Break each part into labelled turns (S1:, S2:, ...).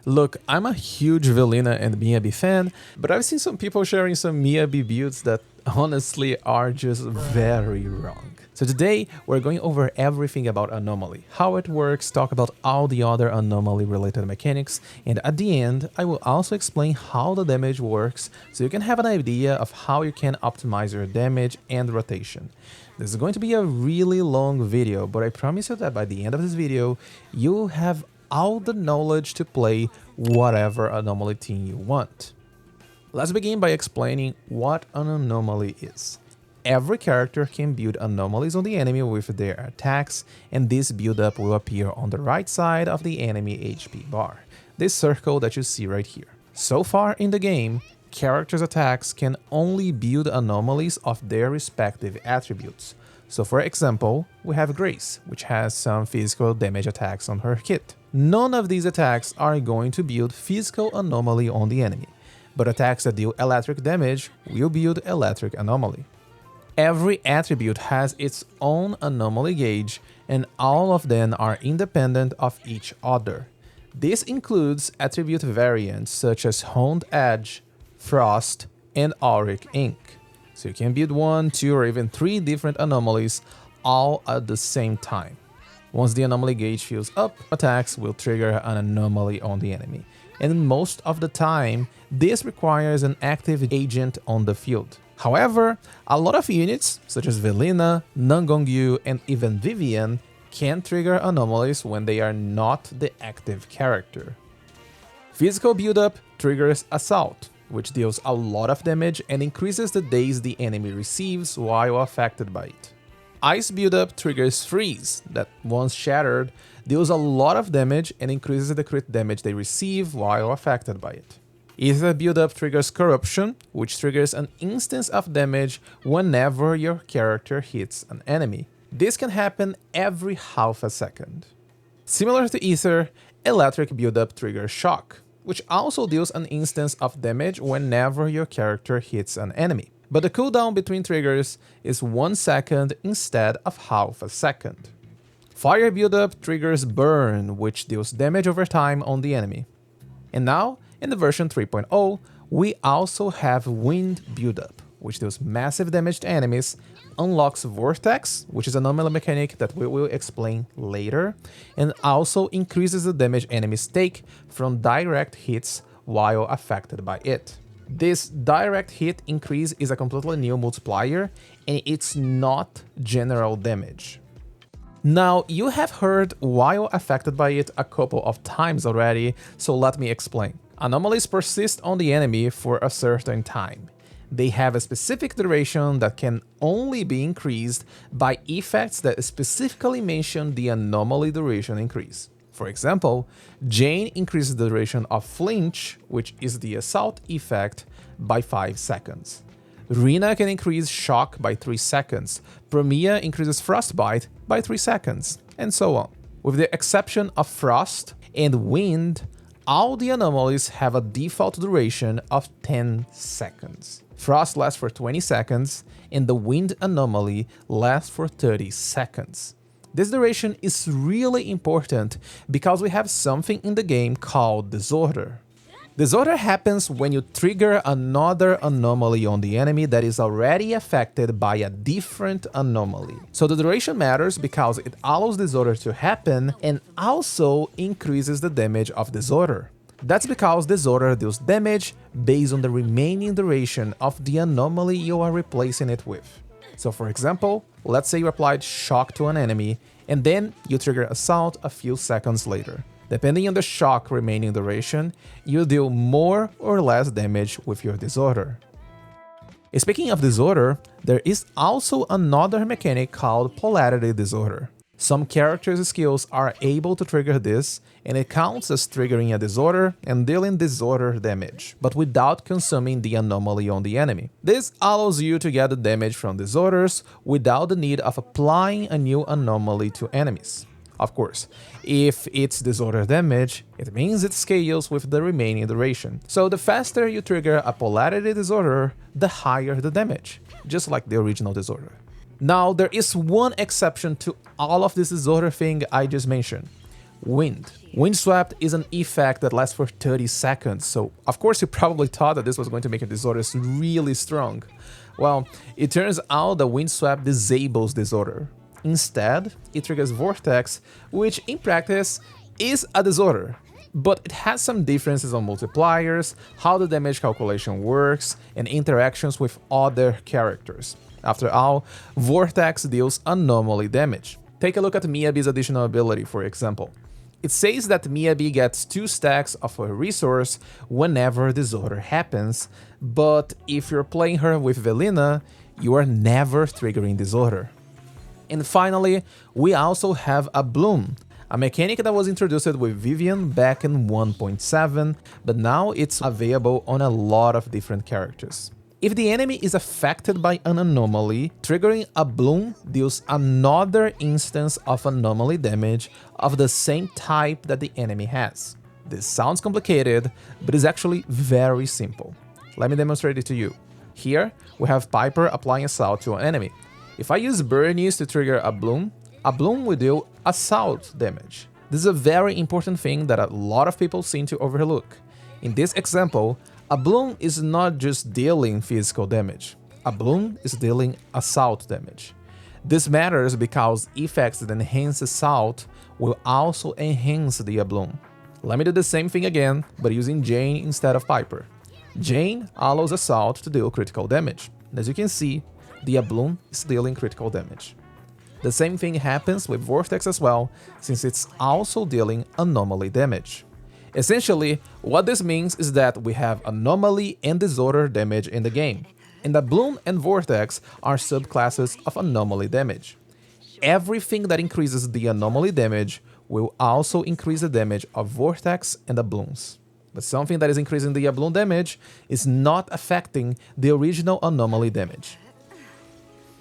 S1: Look, I'm a huge Velina and Miyabi fan, but I've seen some people sharing some Miyabi builds that honestly are just very wrong. So today, we're going over everything about Anomaly, how it works, talk about all the other Anomaly-related mechanics, and at the end, I will also explain how the damage works so you can have an idea of how you can optimize your damage and rotation. This is going to be a really long video, but I promise you that by the end of this video, you'll have all the knowledge to play whatever Anomaly team you want. Let's begin by explaining what an Anomaly is. Every character can build anomalies on the enemy with their attacks, and this build-up will appear on the right side of the enemy HP bar, this circle that you see right here. So far in the game, characters' attacks can only build anomalies of their respective attributes. So for example, we have Grace, which has some physical damage attacks on her kit. None of these attacks are going to build physical anomaly on the enemy, but attacks that deal electric damage will build electric anomaly. Every attribute has its own anomaly gauge, and all of them are independent of each other. This includes attribute variants such as Honed Edge, Frost, and Auric Ink. So you can build 1, 2, or even 3 different anomalies all at the same time. Once the anomaly gauge fills up, attacks will trigger an anomaly on the enemy. And most of the time, this requires an active agent on the field. However, a lot of units, such as Velina, Nangongyu, and even Vivian, can trigger anomalies when they are not the active character. Physical buildup triggers Assault, which deals a lot of damage and increases the days the enemy receives while affected by it. Ice buildup triggers Freeze, that once shattered, deals a lot of damage and increases the crit damage they receive while affected by it. Ether buildup triggers Corruption, which triggers an instance of damage whenever your character hits an enemy. This can happen every half a second. Similar to Ether, Electric buildup triggers Shock, which also deals an instance of damage whenever your character hits an enemy. But the cooldown between triggers is 1 second instead of half a second. Fire buildup triggers Burn, which deals damage over time on the enemy. And now, in the version 3.0, we also have Wind buildup, which deals massive damage to enemies, unlocks Vortex, which is an anomaly mechanic that we will explain later, and also increases the damage enemies take from direct hits while affected by it. This direct hit increase is a completely new multiplier, and it's not general damage. Now, you have heard while affected by it a couple of times already, so let me explain. Anomalies persist on the enemy for a certain time. They have a specific duration that can only be increased by effects that specifically mention the anomaly duration increase. For example, Jane increases the duration of Flinch, which is the assault effect, by 5 seconds. Rina can increase Shock by 3 seconds, Promia increases Frostbite by 3 seconds, and so on. With the exception of Frost and Wind, all the anomalies have a default duration of 10 seconds. Frost lasts for 20 seconds, and the Wind anomaly lasts for 30 seconds. This duration is really important because we have something in the game called Disorder. Disorder happens when you trigger another anomaly on the enemy that is already affected by a different anomaly. So the duration matters because it allows Disorder to happen and also increases the damage of Disorder. That's because Disorder deals damage based on the remaining duration of the anomaly you are replacing it with. So for example, let's say you applied Shock to an enemy, and then you trigger Assault a few seconds later. Depending on the shock remaining duration, you deal more or less damage with your Disorder. Speaking of Disorder, there is also another mechanic called Polarity Disorder. Some characters' skills are able to trigger this, and it counts as triggering a Disorder and dealing Disorder damage, but without consuming the anomaly on the enemy. This allows you to get the damage from Disorders without the need of applying a new anomaly to enemies. Of course, if it's Disorder damage, it means it scales with the remaining duration. So the faster you trigger a Polarity Disorder, the higher the damage, just like the original Disorder. Now, there is one exception to all of this Disorder thing I just mentioned. Wind. Windswept is an effect that lasts for 30 seconds, so of course you probably thought that this was going to make your disorders really strong. Well, it turns out that Windswept disables disorder. Instead, it triggers Vortex, which in practice is a disorder. But it has some differences on multipliers, how the damage calculation works, and interactions with other characters. After all, Vortex deals anomaly damage. Take a look at Miyabi's additional ability, for example. It says that Miyabi gets 2 stacks of a resource whenever disorder happens, but if you're playing her with Velina, you are never triggering disorder. And finally, we also have Abloom, a mechanic that was introduced with Vivian back in 1.7, but now it's available on a lot of different characters. If the enemy is affected by an anomaly, triggering Abloom deals another instance of anomaly damage of the same type that the enemy has. This sounds complicated, but is actually very simple. Let me demonstrate it to you. Here, we have Piper applying Assault to an enemy. If I use Burnies to trigger Abloom, Abloom will deal Assault damage. This is a very important thing that a lot of people seem to overlook. In this example, Abloom is not just dealing physical damage. Abloom is dealing assault damage. This matters because effects that enhance assault will also enhance the Abloom. Let me do the same thing again, but using Jane instead of Piper. Jane allows assault to deal critical damage. As you can see, the Abloom is dealing critical damage. The same thing happens with Vortex as well, since it's also dealing anomaly damage. Essentially, what this means is that we have Anomaly and Disorder damage in the game, and Abloom and Vortex are subclasses of Anomaly damage. Everything that increases the Anomaly damage will also increase the damage of Vortex and Ablooms. But something that is increasing the Abloom damage is not affecting the original Anomaly damage.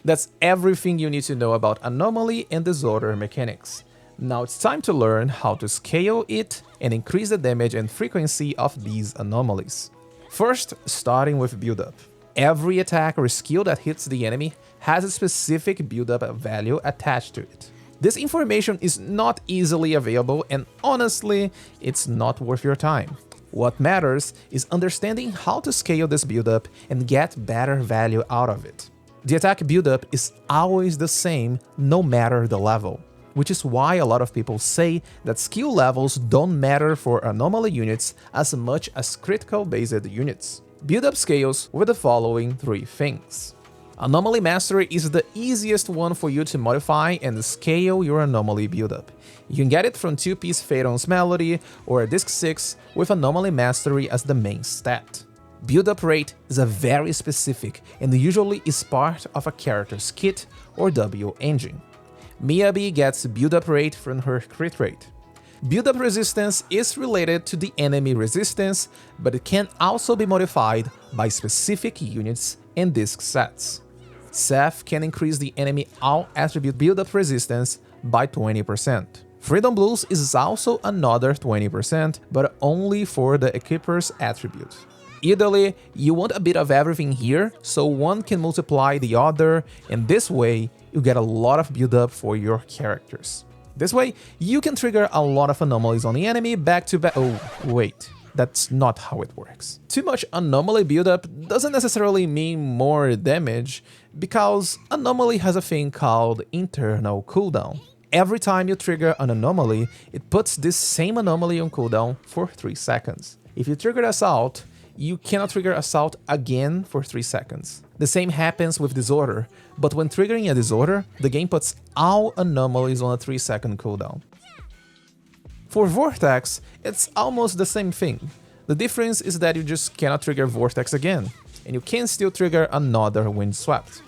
S1: That's everything you need to know about Anomaly and Disorder mechanics. Now it's time to learn how to scale it and increase the damage and frequency of these anomalies. First, starting with Buildup. Every attack or skill that hits the enemy has a specific buildup value attached to it. This information is not easily available and honestly, it's not worth your time. What matters is understanding how to scale this buildup and get better value out of it. The attack buildup is always the same no matter the level, which is why a lot of people say that skill levels don't matter for anomaly units as much as critical-based units. Buildup scales with the following 3 things. Anomaly Mastery is the easiest one for you to modify and scale your anomaly buildup. You can get it from 2-piece Phaeton's Melody or Disc 6 with Anomaly Mastery as the main stat. Buildup rate is a very specific and usually is part of a character's kit or W engine. Miyabi gets buildup rate from her crit rate. Buildup resistance is related to the enemy resistance, but it can also be modified by specific units and disc sets. Seth can increase the enemy all attribute buildup resistance by 20%. Freedom Blues is also another 20%, but only for the equiper's attribute. Ideally, you want a bit of everything here, so one can multiply the other, and this way, you get a lot of build-up for your characters. This way, you can trigger a lot of anomalies on the enemy back to back. Oh, wait, that's not how it works. Too much anomaly build-up doesn't necessarily mean more damage, because Anomaly has a thing called internal cooldown. Every time you trigger an anomaly, it puts this same anomaly on cooldown for 3 seconds. If you trigger Assault, you cannot trigger Assault again for 3 seconds. The same happens with Disorder, but when triggering a Disorder, the game puts all anomalies on a 3-second cooldown. For Vortex, it's almost the same thing. The difference is that you just cannot trigger Vortex again, and you can still trigger another Windswept.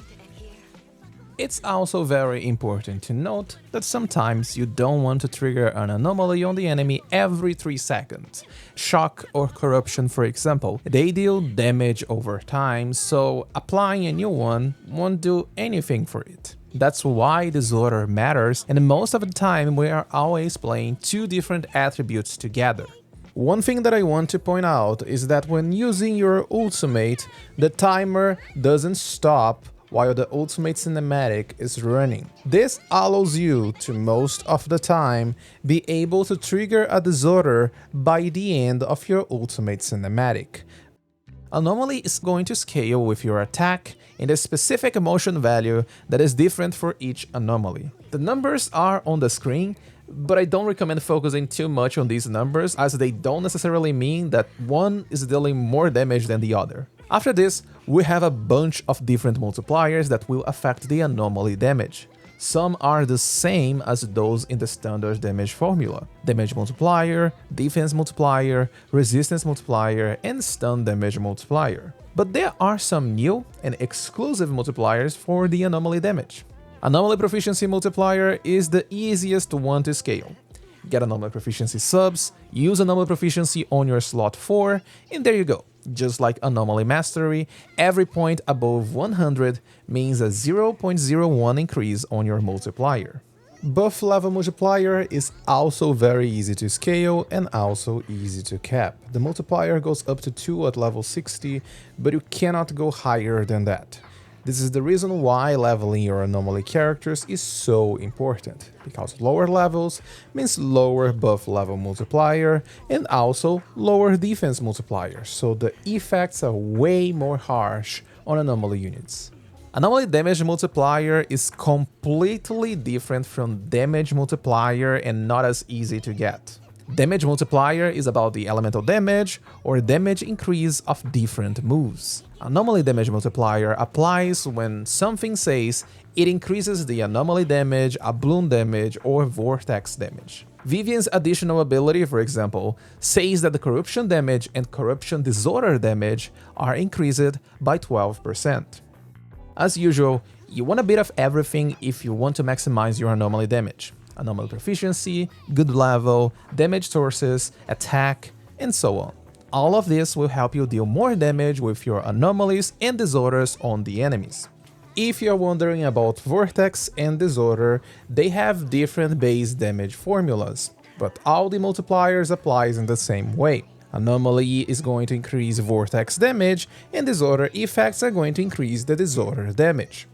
S1: It's also very important to note that sometimes you don't want to trigger an anomaly on the enemy every 3 seconds. Shock or Corruption, for example, they deal damage over time, so applying a new one won't do anything for it. That's why Disorder matters, and most of the time we are always playing 2 different attributes together. One thing that I want to point out is that when using your ultimate, the timer doesn't stop while the ultimate cinematic is running. This allows you to most of the time be able to trigger a disorder by the end of your ultimate cinematic. Anomaly is going to scale with your attack in a specific motion value that is different for each anomaly. The numbers are on the screen, but I don't recommend focusing too much on these numbers as they don't necessarily mean that one is dealing more damage than the other. After this, we have a bunch of different multipliers that will affect the anomaly damage. Some are the same as those in the standard damage formula: damage multiplier, defense multiplier, resistance multiplier, and stun damage multiplier. But there are some new and exclusive multipliers for the anomaly damage. Anomaly proficiency multiplier is the easiest one to scale. Get anomaly proficiency subs, use anomaly proficiency on your slot 4, and there you go. Just like anomaly mastery, every point above 100 means a 0.01 increase on your multiplier. Buff level multiplier is also very easy to scale and also easy to cap. The multiplier goes up to 2 at level 60, but you cannot go higher than that. This is the reason why leveling your anomaly characters is so important, because lower levels means lower buff level multiplier and also lower defense multiplier, so the effects are way more harsh on anomaly units. Anomaly damage multiplier is completely different from damage multiplier and not as easy to get. Damage multiplier is about the elemental damage or damage increase of different moves. Anomaly damage multiplier applies when something says it increases the anomaly damage, abloom damage, or vortex damage. Vivian's additional ability, for example, says that the corruption damage and corruption disorder damage are increased by 12%. As usual, you want a bit of everything if you want to maximize your anomaly damage. Anomaly proficiency, good level, damage sources, attack, and so on. All of this will help you deal more damage with your anomalies and disorders on the enemies. If you're wondering about Vortex and Disorder, they have different base damage formulas, but all the multipliers applies in the same way. Anomaly is going to increase Vortex damage, and Disorder effects are going to increase the Disorder damage.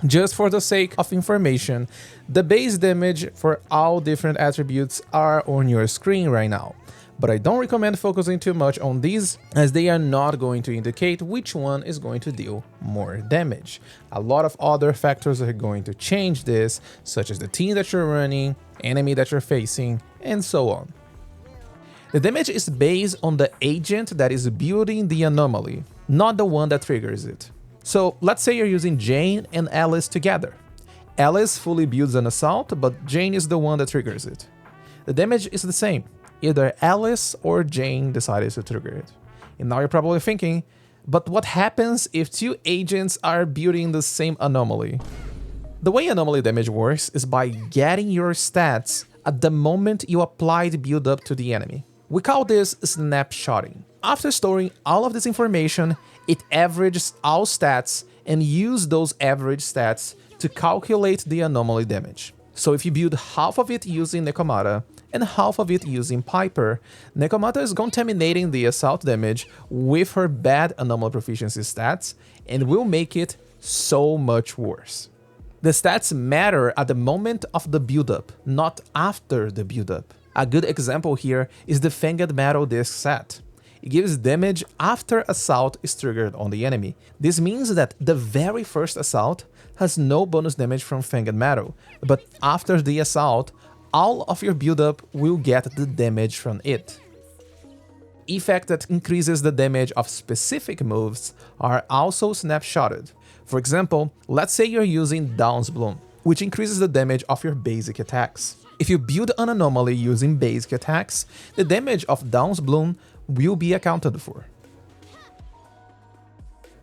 S1: Just for the sake of information, the base damage for all different attributes are on your screen right now, but I don't recommend focusing too much on these as they are not going to indicate which one is going to deal more damage. A lot of other factors are going to change this, such as the team that you're running, enemy that you're facing, and so on. The damage is based on the agent that is building the anomaly, not the one that triggers it. So let's say you're using Jane and Alice together. Alice fully builds an assault, but Jane is the one that triggers it. The damage is the same. Either Alice or Jane decided to trigger it. And now you're probably thinking, but what happens if two agents are building the same anomaly? The way anomaly damage works is by getting your stats at the moment you apply the build-up to the enemy. We call this snapshotting. After storing all of this information, it averages all stats and uses those average stats to calculate the anomaly damage. So if you build half of it using Nekomata and half of it using Piper, Nekomata is contaminating the assault damage with her bad anomaly proficiency stats and will make it so much worse. The stats matter at the moment of the build-up, not after the build-up. A good example here is the Fanged Metal Disc set. It gives damage after assault is triggered on the enemy. This means that the very first assault has no bonus damage from Fanged Metal, but after the assault, all of your build-up will get the damage from it. Effects that increases the damage of specific moves are also snapshotted. For example, let's say you're using Dawn's Bloom, which increases the damage of your basic attacks. If you build an anomaly using basic attacks, the damage of Dawn's Bloom will be accounted for.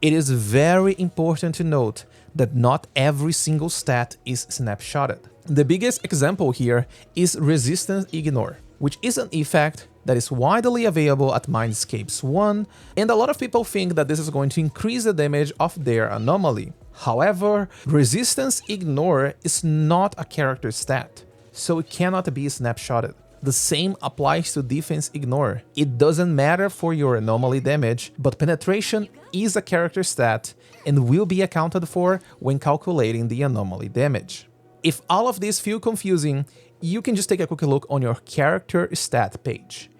S1: It is very important to note that not every single stat is snapshotted. The biggest example here is Resistance Ignore, which is an effect that is widely available at Mindscapes 1, and a lot of people think that this is going to increase the damage of their anomaly. However, Resistance Ignore is not a character stat, so it cannot be snapshotted. The same applies to defense ignore. It doesn't matter for your anomaly damage, but penetration is a character stat and will be accounted for when calculating the anomaly damage. If all of this feel confusing, you can just take a quick look on your character stat page.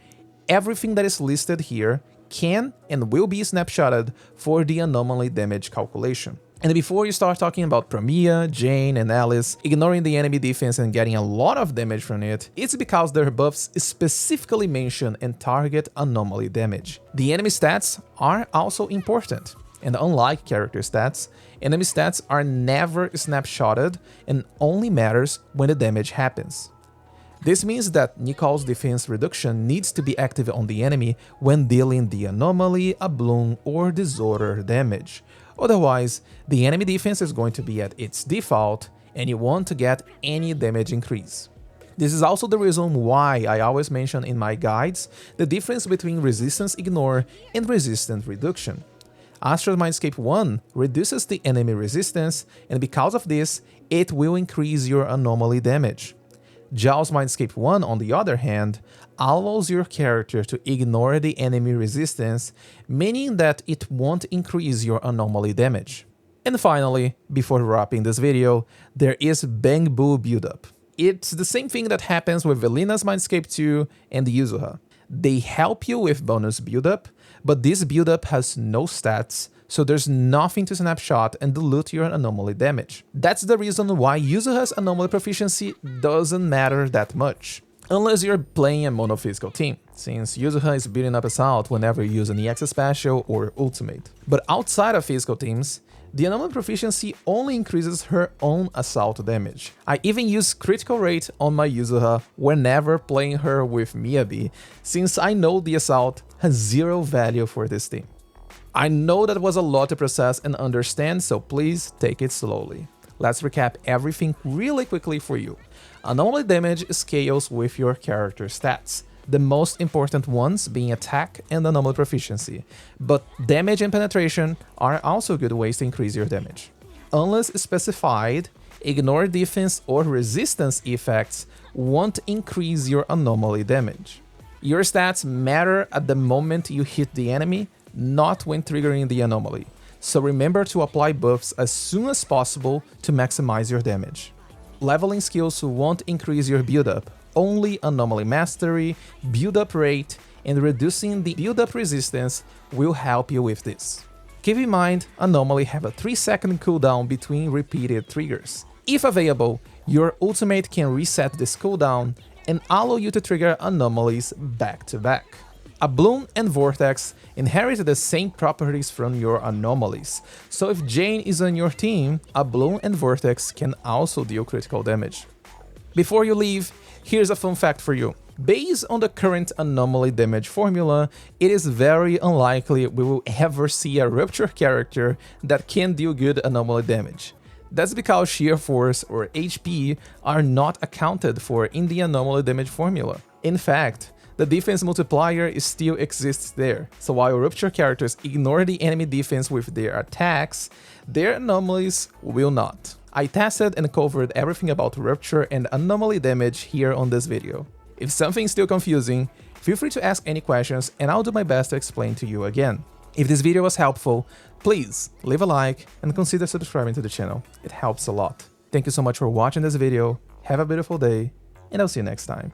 S1: Everything that is listed here can and will be snapshotted for the anomaly damage calculation. And before you start talking about Premia, Jane, and Alice ignoring the enemy defense and getting a lot of damage from it, it's because their buffs specifically mention and target anomaly damage. The enemy stats are also important, and unlike character stats, enemy stats are never snapshotted and only matters when the damage happens. This means that Nicole's defense reduction needs to be active on the enemy when dealing the Anomaly, Abloom, or Disorder damage. Otherwise, the enemy defense is going to be at its default and you won't get any damage increase. This is also the reason why I always mention in my guides the difference between Resistance Ignore and Resistance Reduction. Astra's Mindscape 1 reduces the enemy resistance, and because of this, it will increase your anomaly damage. Jowl's Mindscape 1, on the other hand, allows your character to ignore the enemy resistance, meaning that it won't increase your anomaly damage. And finally, before wrapping this video, there is Bangboo Buildup. It's the same thing that happens with Velina's Mindscape 2 and Yuzuha. They help you with bonus buildup, but this buildup has no stats, so there's nothing to snapshot and dilute your anomaly damage. That's the reason why Yuzuha's anomaly proficiency doesn't matter that much, unless you're playing a monophysical team, since Yuzuha is beating up Assault whenever you use an EX special or ultimate. But outside of physical teams, the anomaly proficiency only increases her own assault damage. I even use critical rate on my Yuzuha whenever playing her with Miyabi, since I know the assault has zero value for this team. I know that was a lot to process and understand, so please take it slowly. Let's recap everything really quickly for you. Anomaly damage scales with your character stats, the most important ones being attack and anomaly proficiency, but damage and penetration are also good ways to increase your damage. Unless specified, ignore defense or resistance effects won't increase your anomaly damage. Your stats matter at the moment you hit the enemy, not when triggering the anomaly, so remember to apply buffs as soon as possible to maximize your damage. Leveling skills won't increase your buildup, only anomaly mastery, buildup rate, and reducing the buildup resistance will help you with this. Keep in mind, Anomaly have a 3-second cooldown between repeated triggers. If available, your ultimate can reset this cooldown and allow you to trigger anomalies back to back. Abloom and Vortex inherit the same properties from your anomalies, so if Jane is on your team, Abloom and Vortex can also deal critical damage. Before you leave, here's a fun fact for you. Based on the current anomaly damage formula, it is very unlikely we will ever see a Rupture character that can deal good anomaly damage. That's because sheer force or HP are not accounted for in the anomaly damage formula. In fact, the defense multiplier still exists there, so while Rupture characters ignore the enemy defense with their attacks, their anomalies will not. I tested and covered everything about Rupture and anomaly damage here on this video. If something's still confusing, feel free to ask any questions and I'll do my best to explain to you again. If this video was helpful, please leave a like and consider subscribing to the channel. It helps a lot. Thank you so much for watching this video, have a beautiful day, and I'll see you next time.